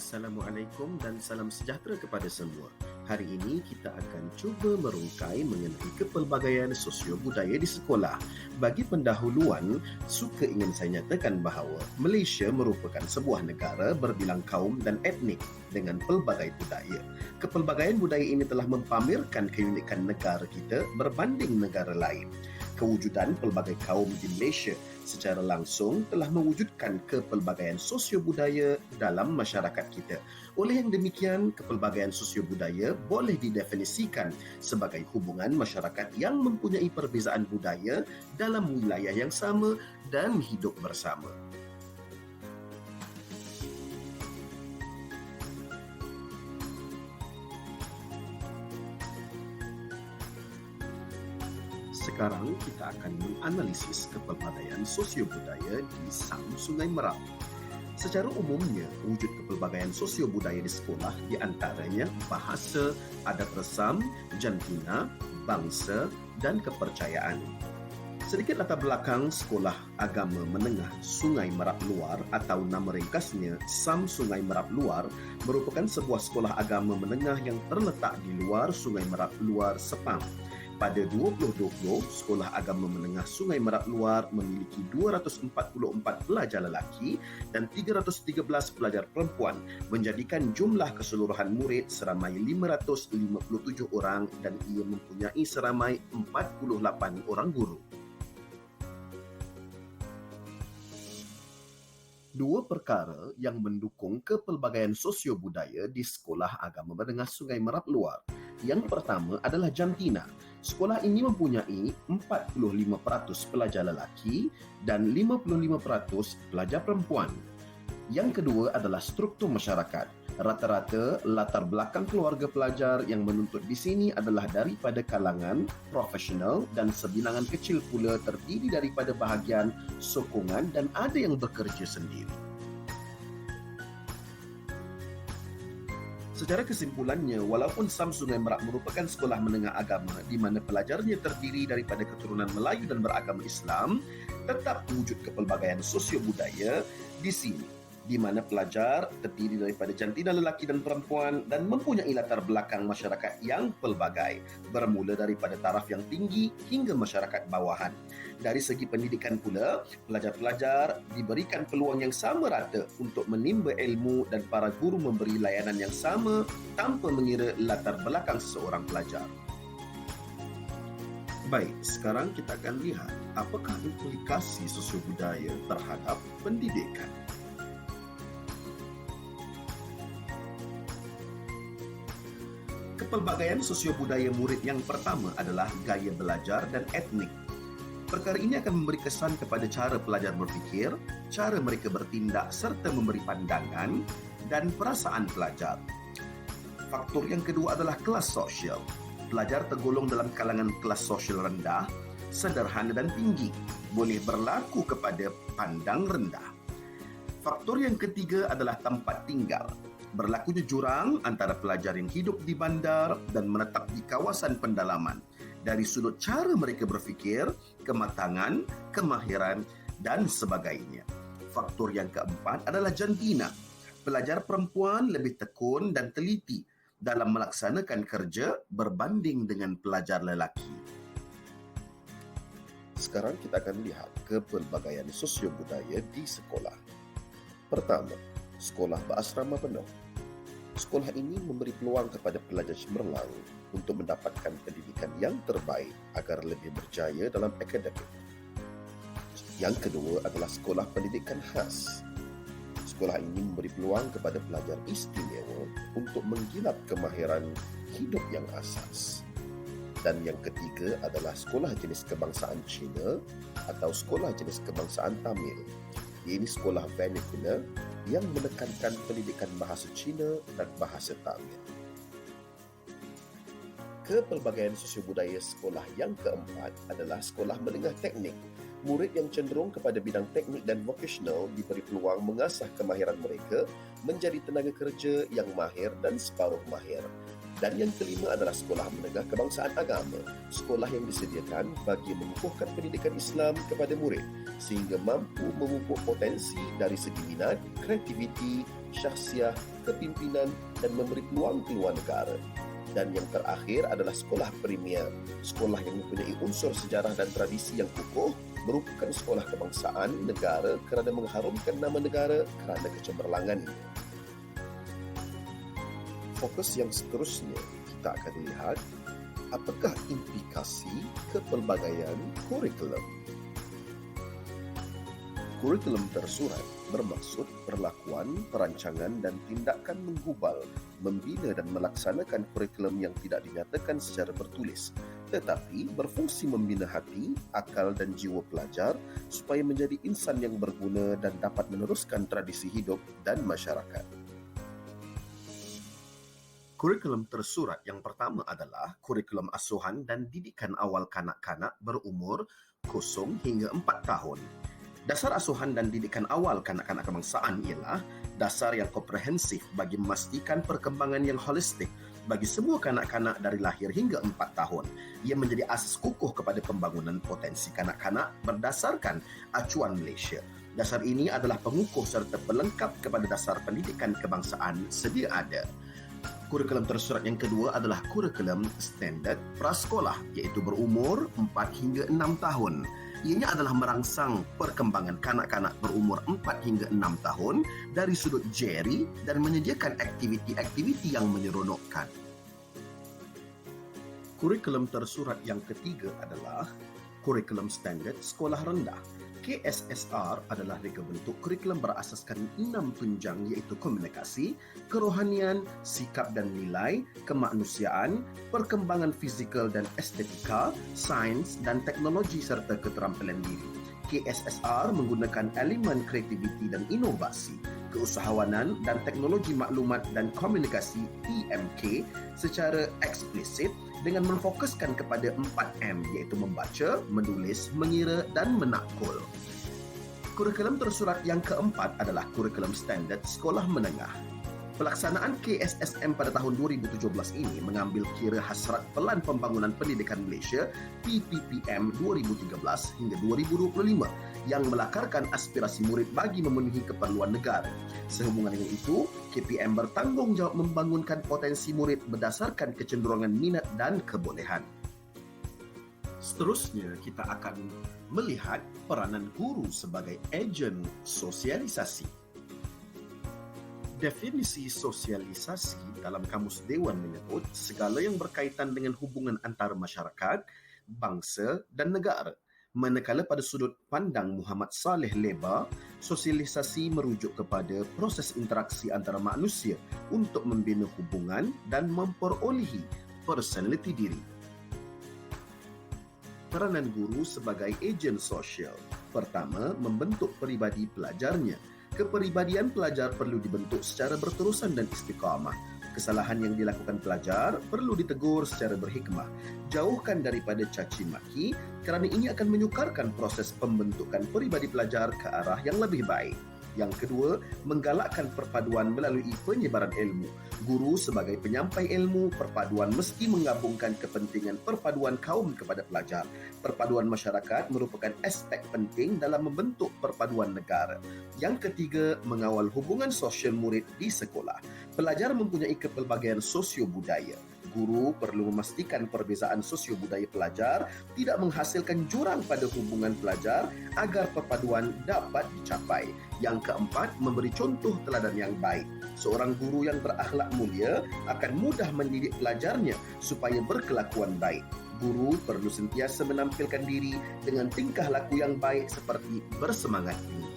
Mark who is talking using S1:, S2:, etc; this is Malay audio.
S1: Assalamualaikum dan salam sejahtera kepada semua. Hari ini kita akan cuba merungkai mengenai kepelbagaian sosio-budaya di sekolah. Bagi pendahuluan, suka ingin saya nyatakan bahawa Malaysia merupakan sebuah negara berbilang kaum dan etnik dengan pelbagai budaya. Kepelbagaian budaya ini telah mempamerkan keunikan negara kita berbanding negara lain. Kewujudan pelbagai kaum di Malaysia secara langsung telah mewujudkan kepelbagaian sosio-budaya dalam masyarakat kita. Oleh yang demikian, kepelbagaian sosio-budaya boleh didefinisikan sebagai hubungan masyarakat yang mempunyai perbezaan budaya dalam wilayah yang sama dan hidup bersama. Sekarang kita akan menganalisis kepelbagaian sosio-budaya di Sam Sungai Merapi. Secara umumnya, wujud kepelbagaian sosio-budaya di sekolah di antaranya bahasa, adat resam, jantina, bangsa dan kepercayaan. Sedikit latar belakang Sekolah Agama Menengah Sungai Merap Luar atau nama ringkasnya Sam Sungai Merap Luar merupakan sebuah sekolah agama menengah yang terletak di luar Sungai Merap Luar, Sepang. Pada 2020, Sekolah Agama Menengah Sungai Merap Luar memiliki 244 pelajar lelaki dan 313 pelajar perempuan, menjadikan jumlah keseluruhan murid seramai 557 orang dan ia mempunyai seramai 48 orang guru. Dua perkara yang mendukung kepelbagaian sosio-budaya di Sekolah Agama Menengah Sungai Merap Luar. Yang pertama adalah jantina. Sekolah ini mempunyai 45% pelajar lelaki dan 55% pelajar perempuan. Yang kedua adalah struktur masyarakat. Rata-rata latar belakang keluarga pelajar yang menuntut di sini adalah daripada kalangan profesional dan sebilangan kecil pula terdiri daripada bahagian sokongan dan ada yang bekerja sendiri. Secara kesimpulannya, walaupun Sam Sungai Merap merupakan sekolah menengah agama di mana pelajarnya terdiri daripada keturunan Melayu dan beragama Islam, tetap wujud kepelbagaian sosio-budaya di sini, di mana pelajar terdiri daripada jantina lelaki dan perempuan dan mempunyai latar belakang masyarakat yang pelbagai, bermula daripada taraf yang tinggi hingga masyarakat bawahan. Dari segi pendidikan pula, pelajar-pelajar diberikan peluang yang sama rata untuk menimba ilmu dan para guru memberi layanan yang sama tanpa mengira latar belakang seseorang pelajar. Baik, sekarang kita akan lihat apakah implikasi sosio-budaya terhadap pendidikan. Kepelbagaian sosio-budaya murid yang pertama adalah gaya belajar dan etnik. Perkara ini akan memberi kesan kepada cara pelajar berfikir, cara mereka bertindak serta memberi pandangan dan perasaan pelajar. Faktor yang kedua adalah kelas sosial. Pelajar tergolong dalam kalangan kelas sosial rendah, sederhana dan tinggi, boleh berlaku kepada pandang rendah. Faktor yang ketiga adalah tempat tinggal. Berlakunya jurang antara pelajar yang hidup di bandar dan menetap di kawasan pendalaman. Dari sudut cara mereka berfikir, kematangan, kemahiran dan sebagainya. Faktor yang keempat adalah jantina. Pelajar perempuan lebih tekun dan teliti dalam melaksanakan kerja berbanding dengan pelajar lelaki. Sekarang kita akan lihat kepelbagaian sosio-budaya di sekolah. Pertama, sekolah berasrama penuh. Sekolah ini memberi peluang kepada pelajar cemerlang untuk mendapatkan pendidikan yang terbaik agar lebih berjaya dalam akademik. Yang kedua adalah sekolah pendidikan khas. Sekolah ini memberi peluang kepada pelajar istimewa untuk menggilap kemahiran hidup yang asas. Dan yang ketiga adalah sekolah jenis kebangsaan Cina atau sekolah jenis kebangsaan Tamil. Ini sekolah vernacular yang menekankan pendidikan bahasa Cina dan bahasa Tamil. Kepelbagaian sosio-budaya sekolah yang keempat adalah sekolah menengah teknik. Murid yang cenderung kepada bidang teknik dan vocational diberi peluang mengasah kemahiran mereka menjadi tenaga kerja yang mahir dan separuh mahir. Dan yang kelima adalah sekolah menengah kebangsaan agama, sekolah yang disediakan bagi mengukuhkan pendidikan Islam kepada murid sehingga mampu memupuk potensi dari segi minat, kreativiti
S2: syahsiah, kepimpinan, dan memberi peluang keluar negara. Dan yang terakhir adalah sekolah premier. Sekolah yang mempunyai unsur sejarah dan tradisi yang kukuh, merupakan sekolah kebangsaan negara kerana mengharumkan nama negara kerana kecemerlangan. Fokus yang seterusnya, kita akan lihat apakah implikasi kepelbagaian kurikulum. Kurikulum tersurat bermaksud perlakuan, perancangan dan tindakan menghubal, membina dan melaksanakan kurikulum yang tidak dinyatakan secara bertulis, tetapi berfungsi membina hati, akal dan jiwa pelajar supaya menjadi insan yang berguna dan dapat meneruskan tradisi hidup dan masyarakat. Kurikulum tersurat yang pertama adalah kurikulum asuhan dan didikan awal kanak-kanak berumur 0 hingga 4 tahun. Dasar asuhan dan didikan awal kanak-kanak kebangsaan ialah dasar yang komprehensif bagi memastikan perkembangan yang holistik bagi semua kanak-kanak dari lahir hingga 4 tahun. Ia menjadi asas kukuh kepada pembangunan potensi kanak-kanak berdasarkan acuan Malaysia. Dasar ini adalah pengukuh serta pelengkap kepada dasar pendidikan kebangsaan sedia ada. Kurikulum tersurat yang kedua adalah kurikulum standard prasekolah, iaitu berumur 4 hingga 6 tahun. Ianya adalah merangsang perkembangan kanak-kanak berumur 4 hingga 6 tahun dari sudut jeri dan menyediakan aktiviti-aktiviti yang menyeronokkan. Kurikulum tersurat yang ketiga adalah kurikulum standard sekolah rendah. KSSR adalah reka bentuk kurikulum berasaskan 6 tunjang iaitu komunikasi, kerohanian, sikap dan nilai, kemanusiaan, perkembangan fizikal dan estetika, sains dan teknologi serta keterampilan diri. KSSR menggunakan elemen kreativiti dan inovasi, keusahawanan dan teknologi maklumat dan komunikasi (TMK) secara eksplisit dengan memfokuskan kepada 4M iaitu membaca, menulis, mengira dan menakul. Kurikulum tersurat yang keempat adalah kurikulum standard sekolah menengah. Pelaksanaan KSSM pada tahun 2017 ini mengambil kira hasrat Pelan Pembangunan Pendidikan Malaysia PPPM 2013 hingga 2025 yang melakarkan aspirasi murid bagi memenuhi keperluan negara. Sehubungan dengan itu, KPM bertanggungjawab membangunkan potensi murid berdasarkan kecenderungan minat dan kebolehan. Seterusnya, kita akan melihat peranan guru sebagai ejen sosialisasi. Definisi sosialisasi dalam Kamus Dewan menyebut segala yang berkaitan dengan hubungan antara masyarakat, bangsa dan negara. Manakala pada sudut pandang Muhammad Saleh Lebar, sosialisasi merujuk kepada proses interaksi antara manusia untuk membina hubungan dan memperolehi personaliti diri. Peranan guru sebagai ejen sosial. Pertama, membentuk peribadi pelajarnya. Kepribadian pelajar perlu dibentuk secara berterusan dan istiqamah. Kesalahan yang dilakukan pelajar perlu ditegur secara berhikmah. Jauhkan daripada caci maki kerana ini akan menyukarkan proses pembentukan peribadi pelajar ke arah yang lebih baik. Yang kedua, menggalakkan perpaduan melalui penyebaran ilmu. Guru sebagai penyampai ilmu, perpaduan mesti menggabungkan kepentingan perpaduan kaum kepada pelajar. Perpaduan masyarakat merupakan aspek penting dalam membentuk perpaduan negara. Yang ketiga, mengawal hubungan sosial murid di sekolah. Pelajar mempunyai kepelbagaian sosio-budaya. Guru perlu memastikan perbezaan sosio-budaya pelajar tidak menghasilkan jurang pada hubungan pelajar agar perpaduan dapat dicapai. Yang keempat, memberi contoh teladan yang baik. Seorang guru yang berakhlak mulia akan mudah mendidik pelajarnya supaya berkelakuan baik. Guru perlu sentiasa menampilkan diri dengan tingkah laku yang baik seperti bersemangat tinggi.